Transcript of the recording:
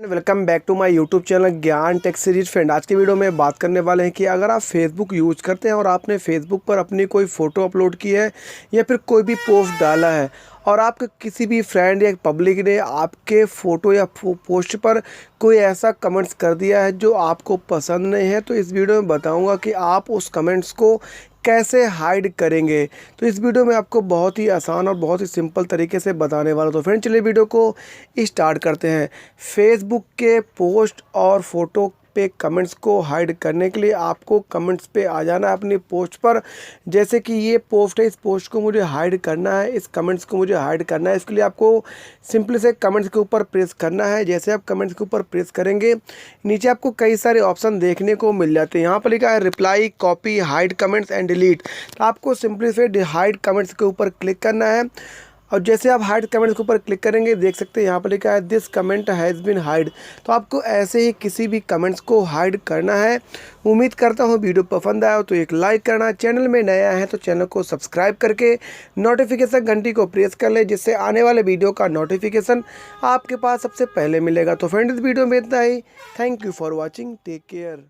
Welcome back to my YouTube channel Gyan tech series. Friend, आज की video में बात करने वाले हैं कि अगर आप फेसबुक यूज़ करते हैं और आपने फेसबुक पर अपनी कोई फ़ोटो अपलोड की है या फिर कोई भी पोस्ट डाला है और आपके किसी भी फ्रेंड या पब्लिक ने आपके फ़ोटो या पोस्ट पर कोई ऐसा कमेंट्स कर दिया है जो आपको पसंद नहीं है, तो इस वीडियो में बताऊंगा कि आप उस कमेंट्स को कैसे हाइड करेंगे। तो इस वीडियो में आपको बहुत ही आसान और बहुत ही सिंपल तरीके से बताने वाला हूं। तो फ्रेंड, चलिए वीडियो को स्टार्ट करते हैं। फेसबुक के पोस्ट और फ़ोटो पे कमेंट्स को हाइड करने के लिए आपको कमेंट्स पे आ जाना है अपनी पोस्ट पर। जैसे कि ये पोस्ट है, इस पोस्ट को मुझे हाइड करना है, इस कमेंट्स को मुझे हाइड करना है। इसके लिए आपको सिंपली से कमेंट्स के ऊपर प्रेस करना है। जैसे आप कमेंट्स के ऊपर प्रेस करेंगे, नीचे आपको कई सारे ऑप्शन देखने को मिल जाते हैं। यहाँ पर लिखा है reply, copy, hide comments and delete. तो आपको सिंपली से हाइड कमेंट्स के ऊपर क्लिक करना है और जैसे आप हाइड कमेंट्स के ऊपर क्लिक करेंगे, देख सकते हैं यहाँ पर लिखा है this comment has been hide. तो आपको ऐसे ही किसी भी कमेंट्स को हाइड करना है। उम्मीद करता हूँ वीडियो पसंद आया हो तो एक लाइक करना, चैनल में नया है तो चैनल को सब्सक्राइब करके नोटिफिकेशन घंटी को प्रेस कर ले, जिससे आने वाले वीडियो का नोटिफिकेशन आपके पास सबसे पहले मिलेगा। तो फ्रेंड, इस वीडियो में इतना ही। Thank you for watching, take care.